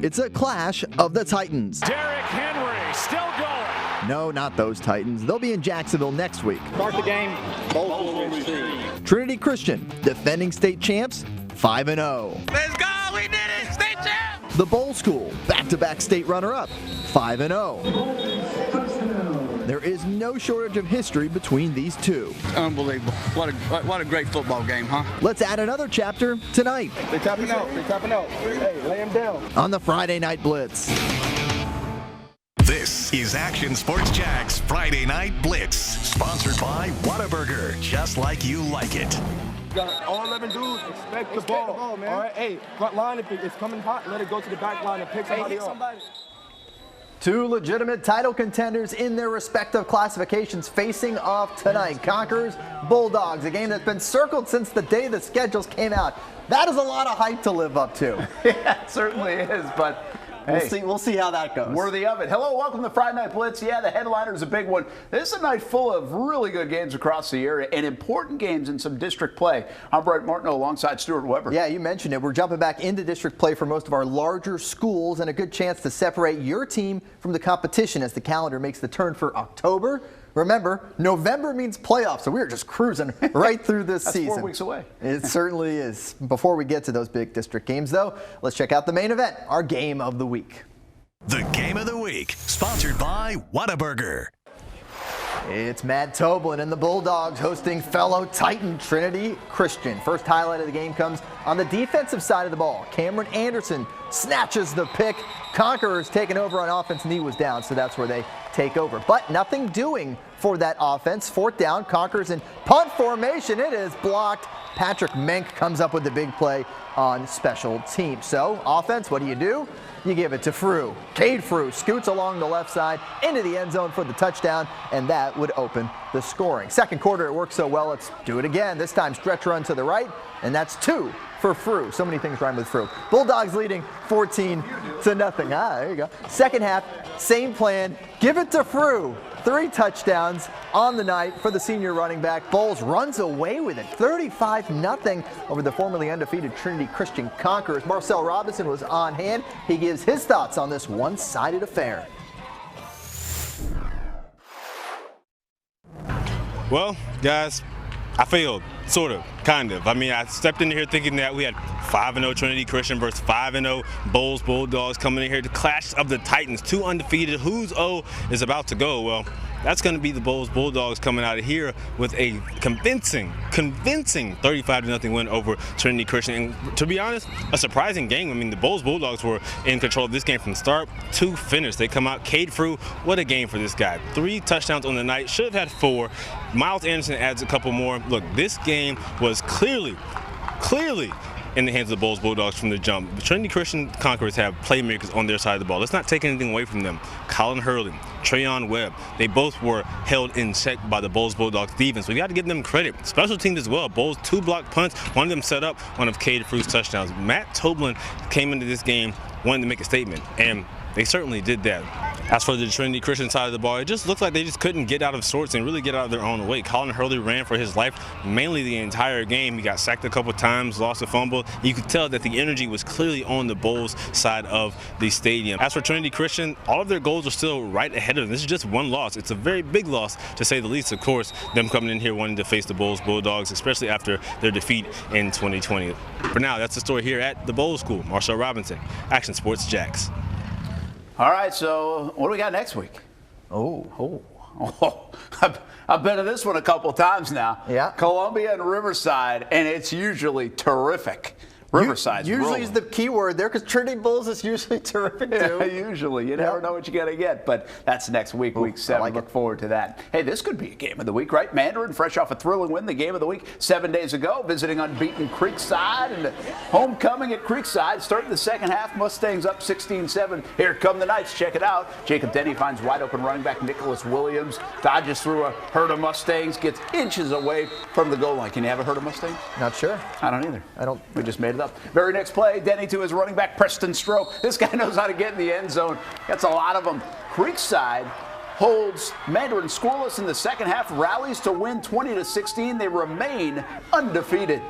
It's a clash of the Titans. Derrick Henry still going. No, not those Titans. They'll be in Jacksonville next week. Start the game. Bolles will receive. Trinity Christian, defending state champs, 5-0. Let's go, we did it, state champ! The Bolles School, back-to-back state runner-up, 5-0. There is no shortage of history between these two. Unbelievable. What a great football game, huh? Let's add another chapter tonight. They're tapping out. They're tapping out. Hey, lay him down. On the Friday Night Blitz. This is Action Sports Jack's Friday Night Blitz, sponsored by Whataburger, just like you like it. Got all 11 dudes expect the ball, man. All right, hey, front line, if it's coming hot, let it go to the back line and pick somebody up. Two legitimate title contenders in their respective classifications facing off tonight. Conquerors, Bulldogs, a game that's been circled since the day the schedules came out. That is a lot of hype to live up to. Yeah, it certainly is, but we'll see how that goes. Worthy of it. Hello, welcome to Friday Night Blitz. Yeah, the headliner is a big one. This is a night full of really good games across the area and important games in some district play. I'm Brett Martineau alongside Stuart Weber. Yeah, you mentioned it. We're jumping back into district play for most of our larger schools and a good chance to separate your team from the competition as the calendar makes the turn for October. Remember, November means playoffs, so we're just cruising right through this That's season. 4 weeks away. It certainly is. Before we get to those big district games, though, let's check out the main event, our game of the week. The Game of the Week, sponsored by Whataburger. It's Matt Toblin and the Bulldogs hosting fellow Titan Trinity Christian. First highlight of the game comes on the defensive side of the ball. Cameron Anderson snatches the pick. Conquerors taking over on offense. Knee was down, so that's where they take over. But nothing doing for that offense. Fourth down, Conquerors in punt formation. It is blocked. Patrick Menk comes up with the big play on special teams. So offense, what do? You give it to Frew. Cade Frew scoots along the left side into the end zone for the touchdown, and that would open the scoring. Second quarter, it worked so well, let's do it again. This time, stretch run to the right, and that's 2 for Frew. So many things rhyme with Frew. Bulldogs leading 14-0. There you go. Second half, same plan. Give it to Frew. 3 touchdowns on the night for the senior running back. Bolles runs away with it, 35-0 over the formerly undefeated Trinity Christian Conquerors. Marcel Robinson was on hand. He gives his thoughts on this one-sided affair. Well, guys, I failed, sort of, kind of. I mean, I stepped in here thinking that we had 5-0 Trinity Christian versus 5-0 Bolles Bulldogs coming in here. The clash of the Titans, 2 undefeated. Whose O is about to go? Well, that's going to be the Bolles Bulldogs coming out of here with a convincing 35-0 win over Trinity Christian. And to be honest, a surprising game. I mean, the Bolles Bulldogs were in control of this game from start to finish. They come out. Cade Frew, what a game for this guy. 3 touchdowns on the night. Should have had 4. Miles Anderson adds a couple more. Look, this game was clearly in the hands of the Bolles Bulldogs from the jump. The Trinity Christian Conquerors have playmakers on their side of the ball. Let's not take anything away from them. Colin Hurley, Trayon Webb, they both were held in check by the Bolles Bulldogs defense. We got to give them credit. Special teams as well. Bolles 2 block punts, one of them set up one of Cade Frew's touchdowns. Matt Toblin came into this game wanting to make a statement, and they certainly did that. As for the Trinity Christian side of the ball, it just looked like they just couldn't get out of sorts and really get out of their own way. Colin Hurley ran for his life mainly the entire game. He got sacked a couple times, lost a fumble. You could tell that the energy was clearly on the Bolles side of the stadium. As for Trinity Christian, all of their goals are still right ahead of them. This is just one loss. It's a very big loss, to say the least. Of course, them coming in here wanting to face the Bolles Bulldogs, especially after their defeat in 2020. For now, that's the story here at the Bolles School. Marcel Robinson, Action Sports Jacks. All right, so what do we got next week? I've been to this one a couple times now. Yeah. Columbia and Riverside, and it's usually terrific. Riverside's usually is the key word there, because Trinity Bulls is usually terrific too. Yeah, usually. You never know what you're going to get, but that's next week, week 7. Look forward to that. Hey, this could be a game of the week, right? Mandarin, fresh off a thrilling win, the game of the week 7 days ago, visiting unbeaten CREEKSIDE, and homecoming at CREEKSIDE, starting the second half. Mustangs up 16-7. Here come the Knights. Check it out. Jacob Denny finds wide open running back Nicholas Williams, dodges through a herd of Mustangs, gets inches away from the goal line. Can you have a herd of Mustangs? Not sure. I don't either. I don't. We just made it up. Very next play, Denny to his running back, Preston Stroh. This guy knows how to get in the end zone. Gets a lot of them. CREEKSIDE holds Mandarin scoreless in the second half, rallies to win 20-16. They remain undefeated.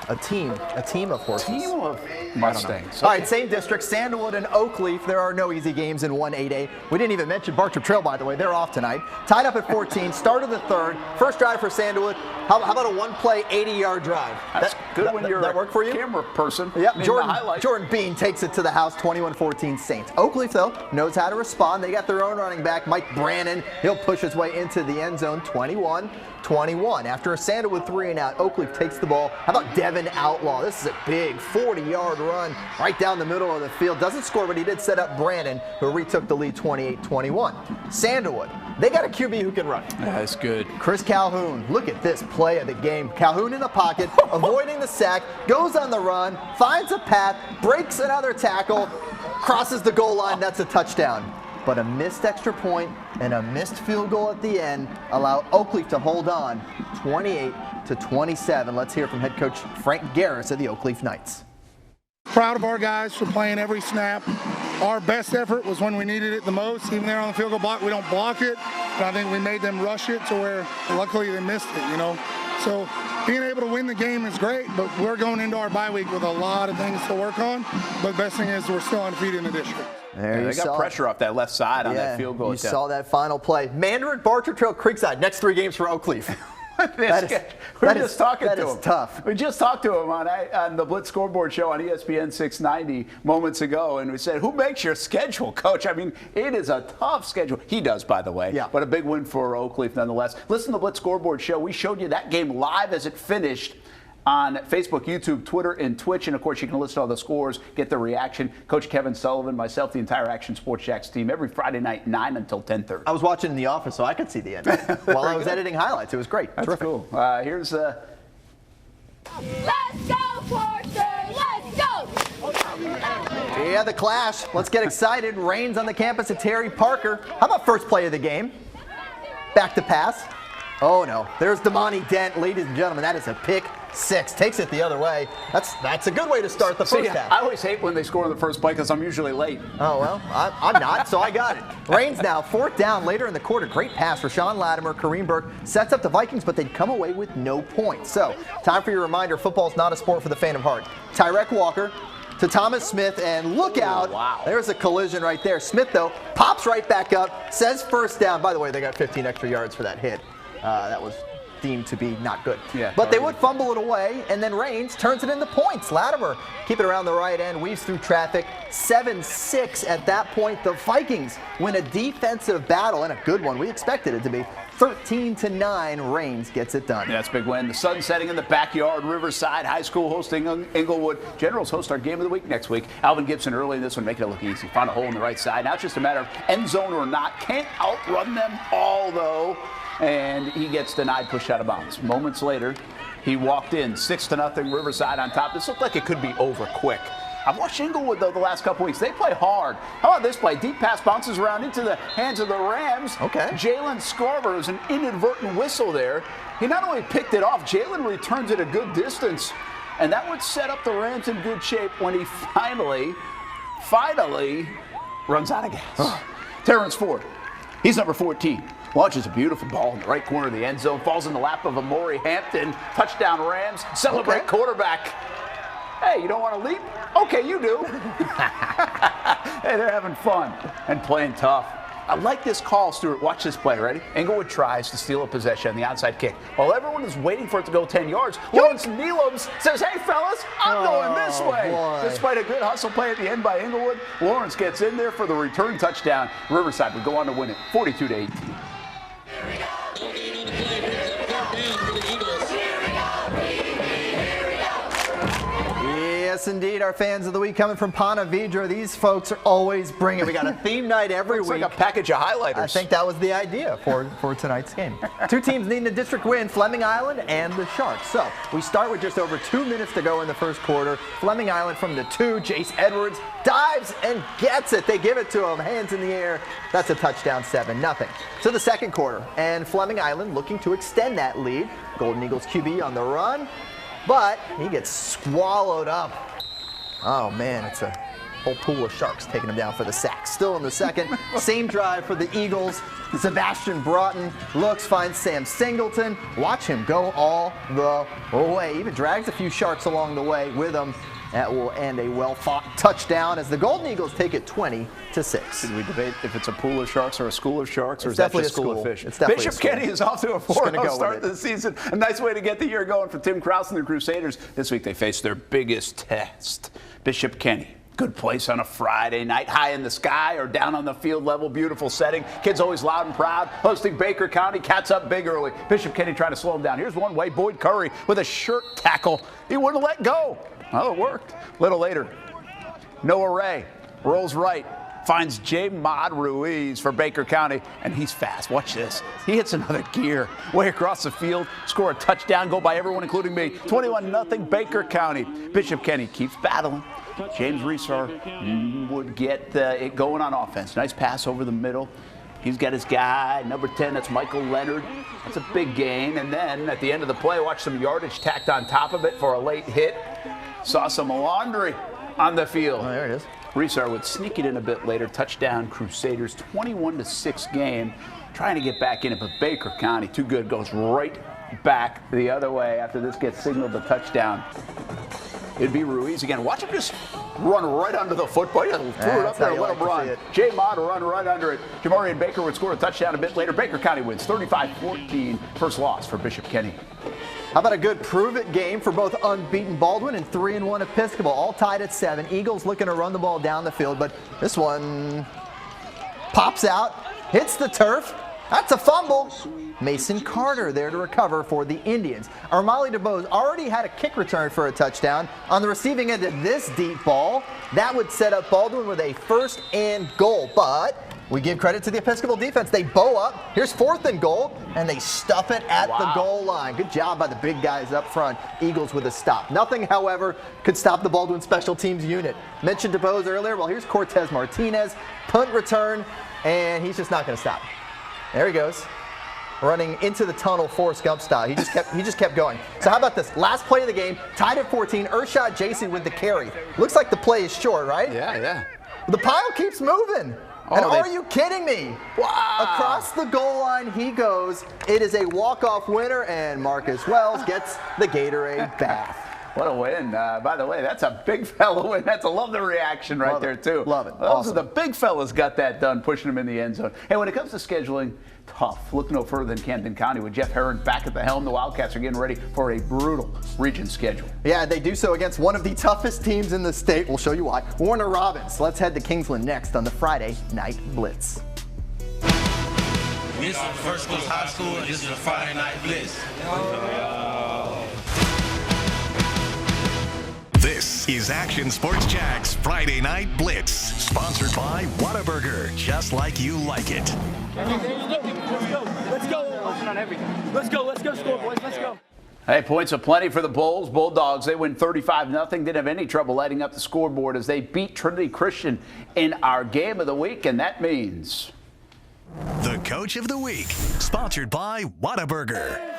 A team of horses. Team of Mustangs. All right, same district, Sandalwood and Oakleaf. There are no easy games in 1-8A. We didn't even mention Bartram Trail, by the way. They're off tonight. Tied up at 14, start of the third. First drive for Sandalwood. How about a one-play, 80-yard drive? That's good when you're that work for you? Camera person. Yep, Jordan Bean takes it to the house, 21-14 Saints. Oakleaf, though, knows how to respond. They got their own running back, Mike Brannon. He'll push his way into the end zone, 21-21. After a Sandalwood 3-and-out, Oakleaf takes the ball. How about Devin Outlaw? This is a big 40-yard run right down the middle of the field. Doesn't score, but he did set up Brannon, who retook the lead 28-21. Sandalwood, they got a QB who can run. That's good. Chris Calhoun, look at this play of the game. Calhoun in the pocket, avoiding the sack, goes on the run, finds a path, breaks another tackle, crosses the goal line. That's a touchdown. But a missed extra point and a missed field goal at the end allow Oakleaf to hold on 28-27. Let's hear from head coach Frank Garris of the Oakleaf Knights. Proud of our guys for playing every snap. Our best effort was when we needed it the most. Even there on the field goal block, we don't block it, but I think we made them rush it to where luckily they missed it, you know. So being able to win the game is great, but we're going into our bye week with a lot of things to work on. But the best thing is we're still undefeated in the district. They got pressure off that left side on that field goal. You saw that final play. Mandarin, Bartram Trail, Creekside. Next 3 games for Oakleaf. We're just talking to him. That is tough. We just talked to him on the Blitz scoreboard show on ESPN 690 moments ago, and we said, who makes your schedule, Coach? I mean, it is a tough schedule. He does, by the way. Yeah. But a big win for Oakleaf nonetheless. Listen to the Blitz scoreboard show. We showed you that game live as it finished on Facebook, YouTube, Twitter, and Twitch. And, of course, you can list all the scores, get the reaction. Coach Kevin Sullivan, myself, the entire Action Sports Jacks team, every Friday night, 9 until 10:30. I was watching in the office, so I could see the end while I was editing highlights. It was great. That's terrific. Cool. Here's Let's go, Forster! Let's go! Yeah, the clash. Let's get excited. Rains on the campus at Terry Parker. How about first play of the game? Back to pass. Oh, no. There's Damani Dent, ladies and gentlemen. That is a pick 6. Takes it the other way. That's a good way to start the first half. I always hate when they score the first play because I'm usually late. Oh, well, I'm not, so I got it. Rains now, 4th down later in the quarter. Great pass for Sean Latimer. Kareem Burke sets up the Vikings, but they'd come away with no points. So, time for your reminder, football's not a sport for the faint of heart. Tyrek Walker to Thomas Smith, and look out. Wow. There's a collision right there. Smith, though, pops right back up, says first down. By the way, they got 15 extra yards for that hit. That was deemed to be not good. Yeah, but they would fumble it away, and then Rains turns it into points. Latimer keep it around the right end, weaves through traffic. 7-6 at that point. The Vikings win a defensive battle, and a good one. We expected it to be. 13-9, Rains gets it done. Yeah, that's a big win. The sun setting in the backyard. Riverside High School hosting Englewood. Generals host our game of the week next week. Alvin Gibson early in this one, making it look easy. Found a hole in the right side. Now it's just a matter of end zone or not. Can't outrun them all, though. And he gets denied, pushed out of bounds. Moments later, he walked in 6-0, Riverside on top. This looked like it could be over quick. I've watched Englewood, though, the last couple weeks. They play hard. How about this play? Deep pass bounces around into the hands of the Rams. Okay. Jalen Scarver is an inadvertent whistle there. He not only picked it off, Jalen returns it a good distance. And that would set up the Rams in good shape when he finally runs out of gas. Terrence Ford, he's number 14. Launches a beautiful ball in the right corner of the end zone. Falls in the lap of Amori Hampton. Touchdown Rams. Celebrate quarterback. Hey, you don't want to leap? Okay, you do. Hey, they're having fun and playing tough. I like this call, Stuart. Watch this play. Ready? Englewood tries to steal a possession on the onside kick. While everyone is waiting for it to go 10 yards, Lawrence Neelums says, hey, fellas, I'm going this way. Boy. Despite a good hustle play at the end by Englewood, Lawrence gets in there for the return touchdown. Riverside would go on to win it 42-18. Yes, indeed. Our fans of the week coming from Ponte Vedra. These folks are always bringing. We got a theme night every week. It's like a package of highlighters. I think that was the idea for tonight's game. 2 teams needing a district win, Fleming Island and the Sharks. So we start with just over 2 minutes to go in the first quarter. Fleming Island from the 2. Jace Edwards dives and gets it. They give it to him, hands in the air. That's a touchdown, 7-0. To the second quarter, and Fleming Island looking to extend that lead. Golden Eagles QB on the run, but he gets swallowed up. Oh man, it's a Whole pool of sharks taking him down for the sack. Still in the second. Same drive for the Eagles. Sebastian Broughton looks, finds Sam Singleton. Watch him go all the way. Even drags a few sharks along the way with him. That will end a well-fought touchdown as the Golden Eagles take it 20-6. Did we debate if it's a pool of sharks or a school of sharks, or is It's that just definitely school a of fish? It's definitely Bishop a school. Kenny is off to a 4-0 start to the season. A nice way to get the year going for Tim Krause and the Crusaders. This week they face their biggest test. Bishop Kenny. Good place on a Friday night, high in the sky or down on the field level, beautiful setting. Kids always loud and proud, hosting Baker County. Cats up big early. Bishop Kenny trying to slow him down. Here's one way, Boyd Curry with a shirt tackle. He wouldn't let go. Well, it worked. A little later, Noah Ray rolls right, finds J. Mod Ruiz for Baker County, and he's fast. Watch this. He hits another gear way across the field, score a touchdown, go by everyone, including me. 21-0 Baker County. Bishop Kenny keeps battling. James Reesar would get it going on offense. Nice pass over the middle. He's got his guy, number 10, that's Michael Leonard. That's a big gain. And then at the end of the play, watch some yardage tacked on top of it for a late hit. Saw some laundry on the field. Oh, there it is. Reesar would sneak it in a bit later. Touchdown, Crusaders, 21-6 game. Trying to get back in it, but Baker County, too good, goes right back the other way after this gets signaled a touchdown. It'd be Ruiz again. Watch him just run right under the football. He threw it up there and let him run. J. Mott run right under it. Jamarian Baker would score a touchdown a bit later. Baker County wins 35-14. First loss for Bishop Kenny. How about a good prove-it game for both unbeaten Baldwin and 3-1 Episcopal, all tied at 7. Eagles looking to run the ball down the field, but this one pops out, hits the turf. That's a fumble. Mason Carter there to recover for the Indians. Armali DeBose already had a kick return for a touchdown. On the receiving end of this deep ball, that would set up Baldwin with a 1st and goal, but we give credit to the Episcopal defense. They bow up. Here's 4th and goal, and they stuff it at the goal line. Good job by the big guys up front. Eagles with a stop. Nothing, however, could stop the Baldwin special teams unit. Mentioned DeBose earlier. Well, here's Cortez Martinez. Punt return, and he's just not going to stop. There he goes. Running into the tunnel, Forrest Gump style. He just kept going. So how about this? Last play of the game, tied at 14. Urshad Jason with the carry. Looks like the play is short, right? Yeah. The pile keeps moving. And are you kidding me? Wow. Across the goal line he goes. It is a walk-off winner, and Marcus Wells gets the Gatorade bath. What a win. By the way, that's a big fella win. I love the reaction right there, too. Love it. Those Awesome. are the big fellas got that done, pushing them in the end zone. Hey, when it comes to scheduling, tough. Look no further than Camden County with Jeff Herron back at the helm. The Wildcats are getting ready for a brutal region schedule. Yeah, they do so against one of the toughest teams in the state. We'll show you why. Warner Robins. Let's head to Kingsland next on the Friday Night Blitz. This is First Coast High School, and this is the Friday Night Blitz. This is Action Sports Jack's Friday Night Blitz, sponsored by Whataburger, just like you like it. Let's go, score, boys, let's go. Hey, points aplenty for the Bulldogs. They win 35-0. Didn't have any trouble lighting up the scoreboard as they beat Trinity Christian in our game of the week, and that means The Coach of the Week, sponsored by Whataburger.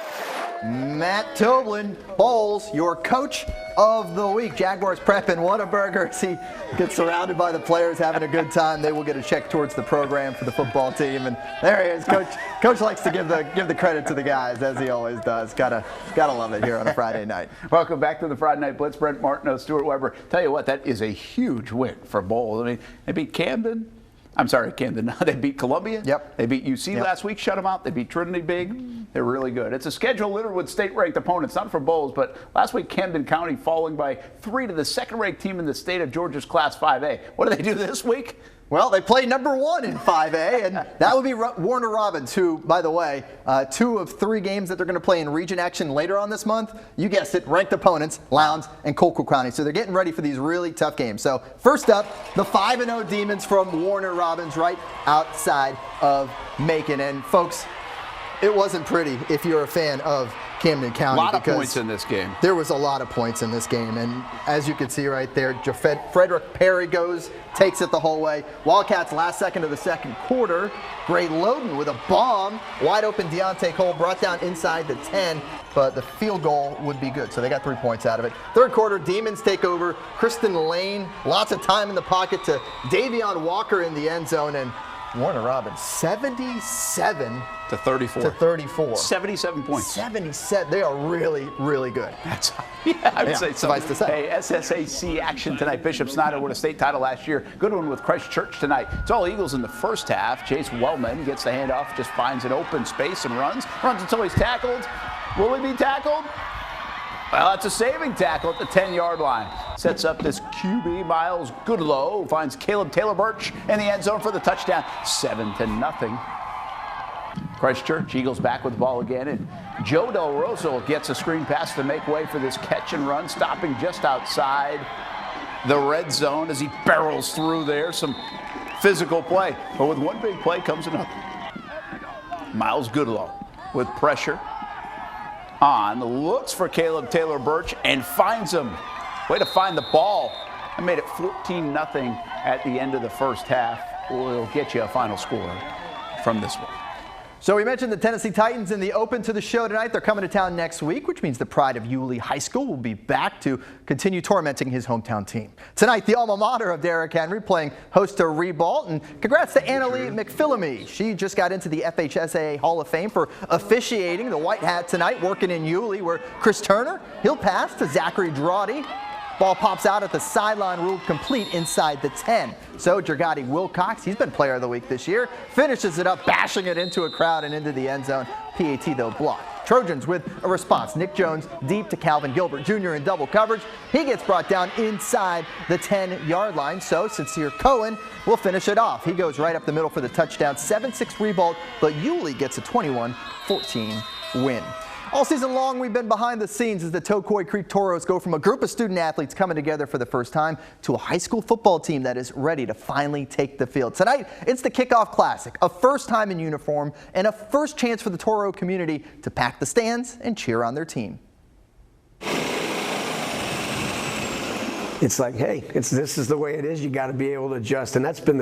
Matt Toblin, Bolles, your Coach of the Week. Jaguars prepping Whataburger as he gets surrounded by the players having a good time. They will get a check towards the program for the football team. And there he is. Coach likes to give the credit to the guys, as he always does. Gotta love it here on a Friday night. Welcome back to the Friday Night Blitz. Brent Martineau, Stuart Weber. Tell you what, that is a huge win for Bolles. I mean, they beat Camden. I'm sorry, Camden. They beat Columbia. Yep. They beat UC last week, shut them out. They beat Trinity big. They're really good. It's a schedule littered with state-ranked opponents, not for Bolles, but last week Camden County falling by 3 to the second-ranked team in the state of Georgia's Class 5A. What do they do this week? Well, they play number 1 in 5A, and that would be Warner Robins, who, by the way, 2 of 3 games that they're going to play in region action later on this month, you guessed it, ranked opponents, Lowndes and Colquitt County. So they're getting ready for these really tough games. So first up, the 5-0 Demons from Warner Robins right outside of Macon. And folks, it wasn't pretty if you're a fan of Camden County. A lot of points in this game. There was a lot of points in this game, and as you can see right there, Frederick Perry takes it the whole way. Wildcats last second of the second quarter. Gray Loden with a bomb. Wide open Deontay Cole brought down inside the 10, but the field goal would be good, so they got 3 points out of it. Third quarter, Demons take over. Kristen Lane, lots of time in the pocket to Davion Walker in the end zone, and Warner Robbins, 77 to 34. 77 points. 77. They are really, really good. That's, yeah, I would say so. Suffice to say. Hey, SSAC action tonight. Bishop SNYDER won a state title last year. Good one with Christ Church tonight. It's all Eagles in the first half. Chase Wellman gets the handoff, just finds an open space and runs until he's tackled. Will he be tackled? Well, that's a saving tackle at the 10-yard line. Sets up this QB, Miles Goodlow, finds Caleb Taylor Birch in the end zone for the touchdown. 7-0. Christ Church, Eagles back with the ball again, and Joe Del Rosso gets a screen pass to make way for this catch and run, stopping just outside the red zone as he barrels through there. Some physical play, but with one big play comes another. Miles Goodlow with pressure on, looks for Caleb Taylor Birch and finds him. Way to find the ball. I made it 14-0 at the end of the first half. We'll get you a final score from this one. So we mentioned the Tennessee Titans in the open to the show tonight. They're coming to town next week, which means the pride of Yulee High School will be back to continue tormenting his hometown team. Tonight, the alma mater of Derrick Henry playing host to Ribault, and congrats to Annalie McPhillamy. She just got into the FHSAA Hall of Fame for officiating the White Hat tonight, working in Yulee, where Chris Turner, he'll pass to Zachary Drawdy. Ball pops out at the sideline, ruled complete inside the 10. So Jergati Wilcox, he's been player of the week this year, finishes it up, bashing it into a crowd and into the end zone. PAT, though, blocked. Trojans with a response. Nick Jones deep to Calvin Gilbert Jr. in double coverage. He gets brought down inside the 10-yard line. So Sincere Cohen will finish it off. He goes right up the middle for the touchdown. 7-6 Ribault, but Yulee gets a 21-14 win. All season long, we've been behind the scenes as the Tocoi Creek Toros go from a group of student athletes coming together for the first time to a high school football team that is ready to finally take the field. Tonight, it's the Kickoff Classic, a first time in uniform and a first chance for the Toro community to pack the stands and cheer on their team. It's like, hey, this is the way it is. You got to be able to adjust, and that's been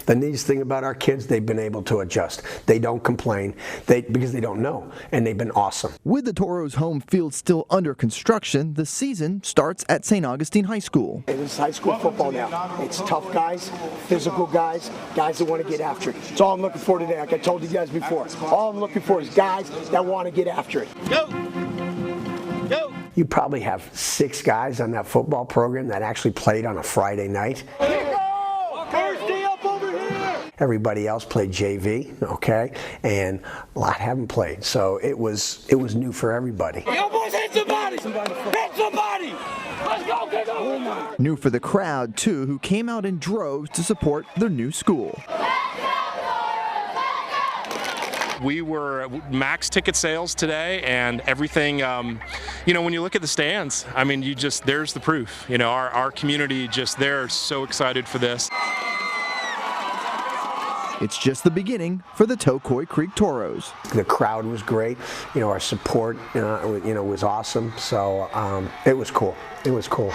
the neatest thing about our kids. They've been able to adjust. They don't complain because they don't know, and they've been awesome. With the Toros' home field still under construction, the season starts at St. Augustine High School. It is high school football now. It's tough guys, physical guys that want to get after it. It's all I'm looking for today. Like I told you guys before, all I'm looking for is guys that want to get after it. Go! Go! You probably have 6 guys on that football program that actually played on a Friday night. Everybody else played JV, okay, and a lot haven't played. So it was new for everybody. Yo, boys, hit somebody! Hit somebody! Let's go, kick off! New for the crowd, too, who came out in droves to support their new school. We were max ticket sales today, and everything, you know, when you look at the stands, I mean, there's the proof. You know, our community they're so excited for this. It's just the beginning for the Tocoi Creek Toros. The crowd was great. You know, our support, was awesome. So it was cool. It was cool.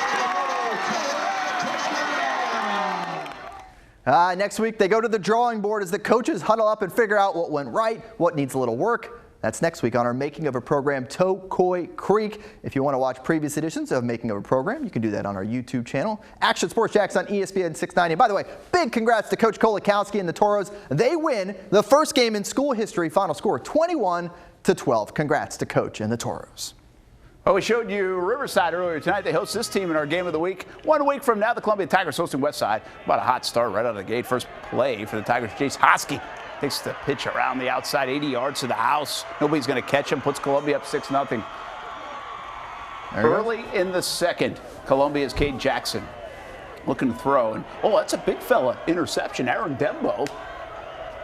Next week, they go to the drawing board as the coaches huddle up and figure out what went right, what needs a little work. That's next week on our Making of a Program, Tocoi Creek. If you want to watch previous editions of Making of a Program, you can do that on our YouTube channel. Action Sports Jacks on ESPN 690. By the way, big congrats to Coach Kolakowski and the Toros. They win the first game in school history. Final score 21-12. Congrats to Coach and the Toros. Well, we showed you Riverside earlier tonight. They host this team in our game of the week. 1 week from now, the Columbia Tigers hosting Westside. About a hot start right out of the gate. First play for the Tigers. Jace Hosky takes the pitch around the outside, 80 yards to the house. Nobody's going to catch him. Puts Columbia up 6-0. Early in the second, Columbia's Cade Jackson looking to throw. And, that's a big fella. Interception. Aaron Dembo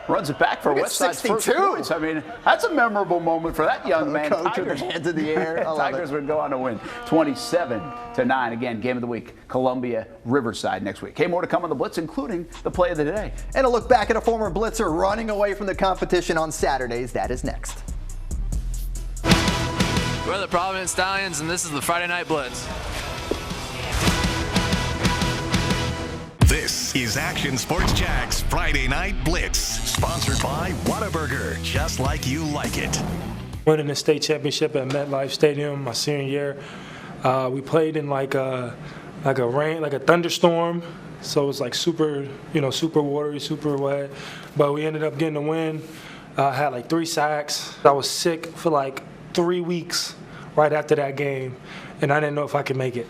runs it back for Westside's first points. I mean, that's a memorable moment for that young man. Coach with their hands in the air. Tigers would go on to win 27-9. Again, game of the week, Columbia Riverside next week. Okay, more to come on the Blitz, including the play of the day. And a look back at a former Blitzer running away from the competition on Saturdays. That is next. We're the Providence Stallions, and this is the Friday Night Blitz. This is Action Sports Jax Friday Night Blitz, sponsored by Whataburger, just like you like it. Winning the state championship at MetLife Stadium my senior year. We played in like a thunderstorm, so it was like super watery, super wet. But we ended up getting the win. Had like 3 sacks. I was sick for like 3 weeks right after that game, and I didn't know if I could make it.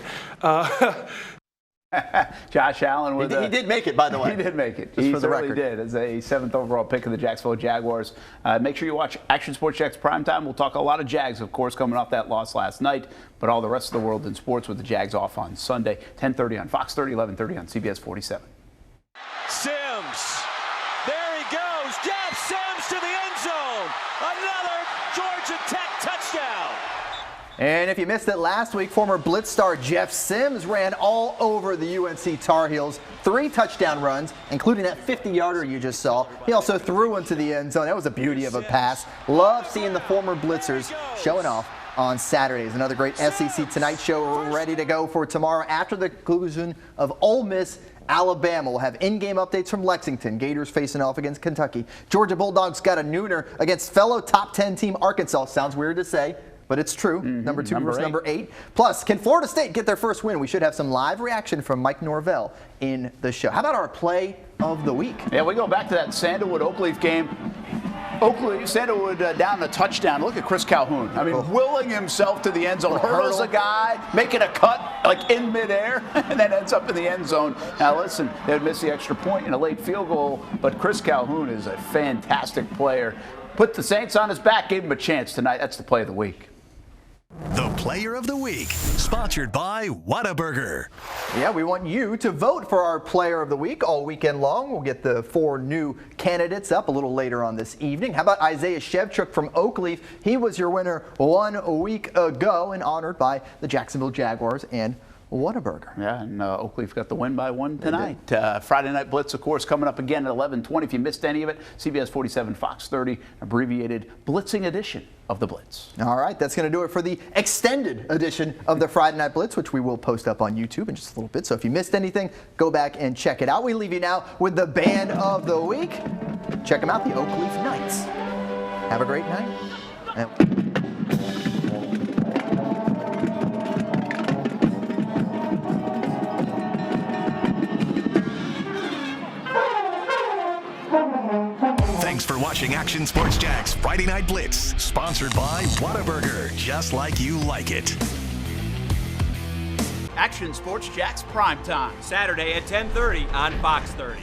Josh Allen with he did make it, by the way. He did make it. Just he for the certainly record. did as a 7th overall pick of the Jacksonville Jaguars. Make sure you watch Action Sports Jax Primetime. We'll talk a lot of Jags, of course, coming off that loss last night, but all the rest of the world in sports with the Jags off on Sunday, 10:30 on Fox 30, 11:30 on CBS 47. Sims. There he goes. Jeff Sims to the end zone. Another Georgia Tech touchdown. And if you missed it last week, former Blitz star Jeff Sims ran all over the UNC Tar Heels. 3 touchdown runs, including that 50-yarder you just saw. He also threw into the end zone. That was a beauty of a pass. Love seeing the former Blitzers showing off on Saturdays. Another great SEC Tonight Show ready to go for tomorrow after the conclusion of Ole Miss Alabama. We'll have in-game updates from Lexington. Gators facing off against Kentucky. Georgia Bulldogs got a nooner against fellow top 10 team Arkansas. Sounds weird to say, but it's true. Number 2 versus number 8. Plus, can Florida State get their first win? We should have some live reaction from Mike Norvell in the show. How about our play of the week? Yeah, we go back to that Sandalwood-Oakleaf game. Sandalwood down a touchdown. Look at Chris Calhoun. I mean, willing himself to the end zone, hurdles a guy, making a cut like in midair, and then ends up in the end zone. Now listen, they'd miss the extra point in a late field goal, but Chris Calhoun is a fantastic player. Put the Saints on his back, gave him a chance tonight. That's the play of the week. The Player of the Week, sponsored by Whataburger. Yeah, we want you to vote for our Player of the Week all weekend long. We'll get the 4 new candidates up a little later on this evening. How about Isaiah Shevchuk from Oakleaf? He was your winner 1 week ago and honored by the Jacksonville Jaguars and Whataburger. Yeah, and Oakleaf got the win by 1 tonight. Friday Night Blitz, of course, coming up again at 11:20. If you missed any of it, CBS 47, Fox 30, abbreviated Blitzing edition of the Blitz. All right, that's going to do it for the extended edition of the Friday Night Blitz, which we will post up on YouTube in just a little bit. So if you missed anything, go back and check it out. We leave you now with the Band of the Week. Check them out, the Oakleaf Knights. Have a great night. Thanks for watching Action Sports Jax Friday Night Blitz, sponsored by Whataburger, just like you like it. Action Sports Jax Primetime, Saturday at 10:30 on Fox 30.